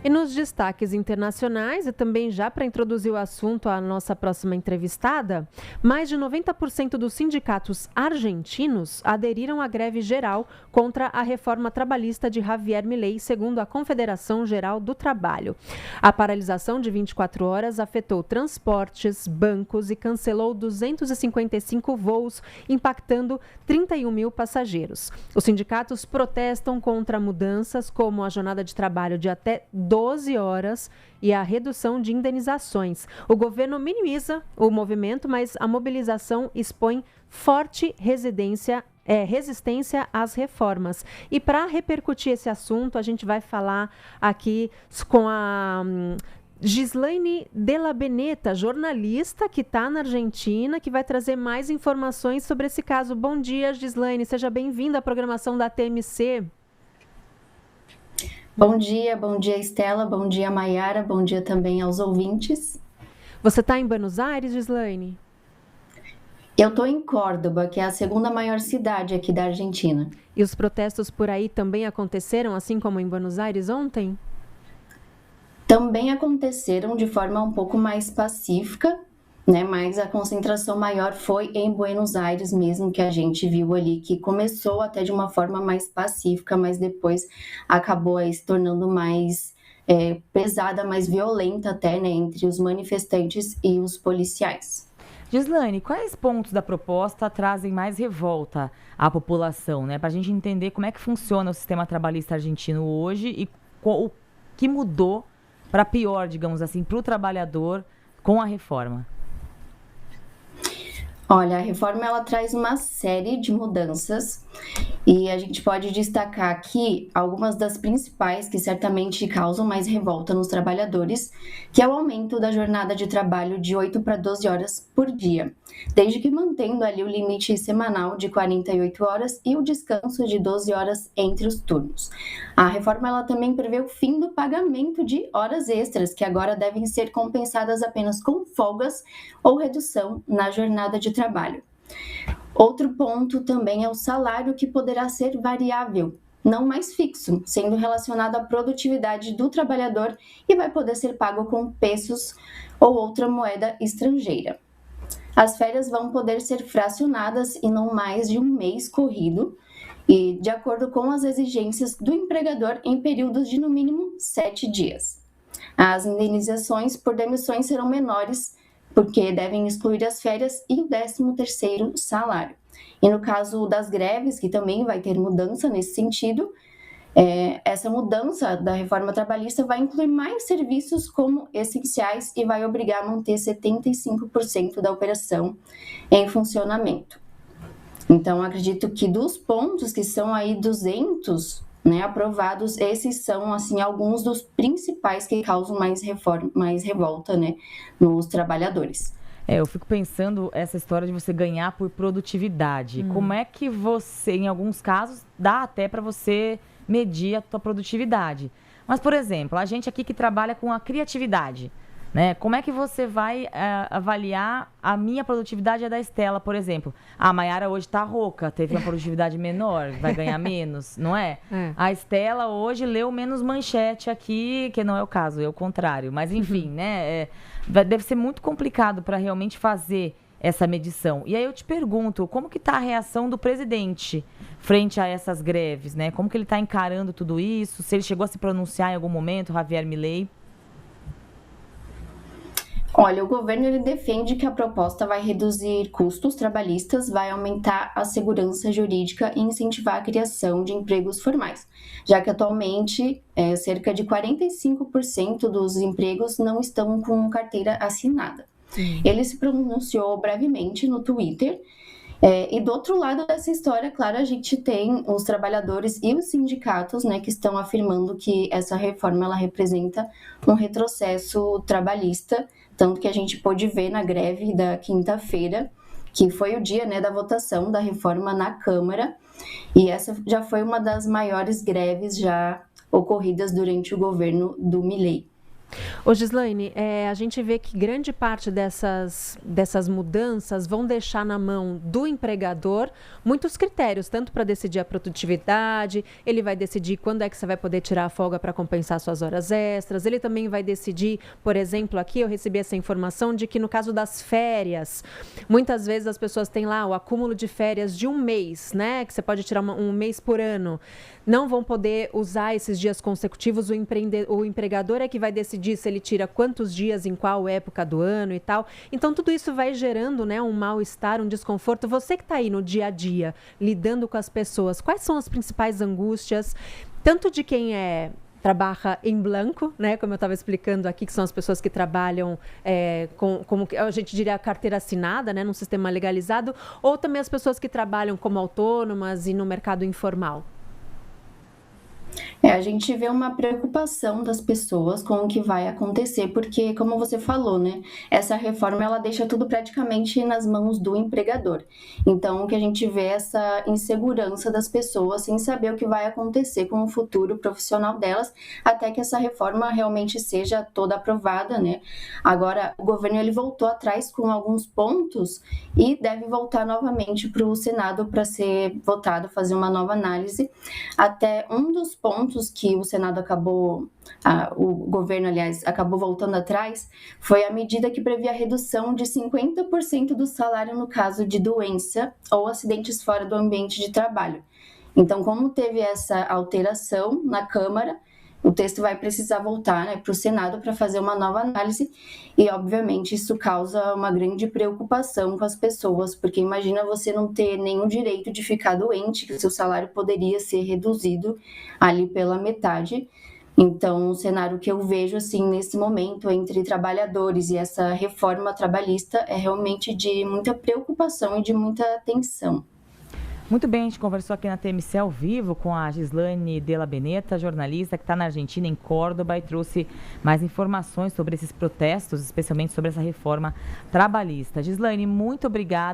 E nos destaques internacionais, e também já para introduzir o assunto à nossa próxima entrevistada, mais de 90% dos sindicatos argentinos aderiram à greve geral contra a reforma trabalhista de Javier Milei, segundo a Confederação Geral do Trabalho. A paralisação de 24 horas afetou transportes, bancos e cancelou 255 voos, impactando 31 mil passageiros. Os sindicatos protestam contra mudanças como a jornada de trabalho de até 12 horas e a redução de indenizações. O governo minimiza o movimento, mas a mobilização expõe forte resistência às reformas. E para repercutir esse assunto, a gente vai falar aqui com a Gislaine Della Beneta, jornalista que está na Argentina, que vai trazer mais informações sobre esse caso. Bom dia, Gislaine. Seja bem-vinda à programação da TMC. Bom dia, Estela, bom dia, Maiara, bom dia também aos ouvintes. Você está em Buenos Aires, Gislaine? Eu estou em Córdoba, que é a segunda maior cidade aqui da Argentina. E os protestos por aí também aconteceram, assim como em Buenos Aires ontem? Também aconteceram de forma um pouco mais pacífica, né? Mas a concentração maior foi em Buenos Aires mesmo, que a gente viu ali, que começou até de uma forma mais pacífica, mas depois acabou aí se tornando mais pesada, mais violenta até, né, entre os manifestantes e os policiais. Gislaine, quais pontos da proposta trazem mais revolta à população, né? Para a gente entender como é que funciona o sistema trabalhista argentino hoje e o que mudou para pior, digamos assim, para o trabalhador com a reforma. Olha, a reforma ela traz uma série de mudanças e a gente pode destacar aqui algumas das principais que certamente causam mais revolta nos trabalhadores, que é o aumento da jornada de trabalho de 8 para 12 horas por dia, desde que mantendo ali o limite semanal de 48 horas e o descanso de 12 horas entre os turnos. A reforma ela também prevê o fim do pagamento de horas extras, que agora devem ser compensadas apenas com folgas ou redução na jornada de trabalho. Outro ponto também é o salário, que poderá ser variável, não mais fixo, sendo relacionado à produtividade do trabalhador e vai poder ser pago com pesos ou outra moeda estrangeira. As férias vão poder ser fracionadas e não mais de um mês corrido, e de acordo com as exigências do empregador em períodos de no mínimo 7 dias. As indenizações por demissões serão menores, porque devem excluir as férias e o 13º salário. E no caso das greves, que também vai ter mudança nesse sentido, essa mudança da reforma trabalhista vai incluir mais serviços como essenciais e vai obrigar a manter 75% da operação em funcionamento. Então, acredito que dos pontos que são aí 200, né, aprovados, esses são assim alguns dos principais que causam mais revolta, né, nos trabalhadores. Eu fico pensando essa história de você ganhar por produtividade. Como é que você, em alguns casos, dá até para você medir a tua produtividade. Mas, por exemplo, a gente aqui que trabalha com a criatividade, né? Como é que você vai avaliar a minha produtividade e a da Estela, por exemplo? A Maiara hoje está rouca, teve uma produtividade menor, vai ganhar menos, não é? A Estela hoje leu menos manchete aqui, que não é o caso, é o contrário. Mas, enfim, né? Deve ser muito complicado para realmente fazer essa medição. E aí eu te pergunto, como que está a reação do presidente frente a essas greves, né? Como que ele está encarando tudo isso? Se ele chegou a se pronunciar em algum momento, Javier Milei? Olha, o governo ele defende que a proposta vai reduzir custos trabalhistas, vai aumentar a segurança jurídica e incentivar a criação de empregos formais, já que atualmente cerca de 45% dos empregos não estão com carteira assinada. Ele se pronunciou brevemente no Twitter. E do outro lado dessa história, claro, a gente tem os trabalhadores e os sindicatos, né, que estão afirmando que essa reforma ela representa um retrocesso trabalhista, tanto que a gente pôde ver na greve da quinta-feira, que foi o dia, né, da votação da reforma na Câmara, e essa já foi uma das maiores greves já ocorridas durante o governo do Milei. Ô Gislaine, a gente vê que grande parte dessas mudanças vão deixar na mão do empregador muitos critérios, tanto para decidir a produtividade, ele vai decidir quando é que você vai poder tirar a folga para compensar suas horas extras, ele também vai decidir, por exemplo, aqui eu recebi essa informação de que no caso das férias, muitas vezes as pessoas têm lá o acúmulo de férias de um mês, né, que você pode tirar um mês por ano, não vão poder usar esses dias consecutivos, o empregador é que vai decidir se ele tira quantos dias em qual época do ano e tal. Então, tudo isso vai gerando, né, um mal-estar, um desconforto. Você que está aí no dia a dia, lidando com as pessoas, quais são as principais angústias, tanto de quem trabalha em branco, né, como eu estava explicando aqui, que são as pessoas que trabalham como a gente diria, carteira assinada, né, num sistema legalizado, ou também as pessoas que trabalham como autônomas e no mercado informal? A gente vê uma preocupação das pessoas com o que vai acontecer, porque, como você falou, né, essa reforma ela deixa tudo praticamente nas mãos do empregador. Então, o que a gente vê é essa insegurança das pessoas sem saber o que vai acontecer com o futuro profissional delas, até que essa reforma realmente seja toda aprovada, né? Agora, o governo ele voltou atrás com alguns pontos e deve voltar novamente para o Senado para ser votado, fazer uma nova análise. Até um dos pontos que o Senado acabou, o governo, aliás, acabou voltando atrás, foi a medida que previa a redução de 50% do salário no caso de doença ou acidentes fora do ambiente de trabalho. Então, como teve essa alteração na Câmara, o texto vai precisar voltar, né, para o Senado para fazer uma nova análise e, obviamente, isso causa uma grande preocupação com as pessoas, porque imagina você não ter nenhum direito de ficar doente, que o seu salário poderia ser reduzido ali pela metade. Então, o cenário que eu vejo, assim, nesse momento, entre trabalhadores e essa reforma trabalhista é realmente de muita preocupação e de muita tensão. Muito bem, a gente conversou aqui na TMC ao vivo com a Gislaine Della Beneta, jornalista que está na Argentina, em Córdoba, e trouxe mais informações sobre esses protestos, especialmente sobre essa reforma trabalhista. Gislaine, muito obrigada.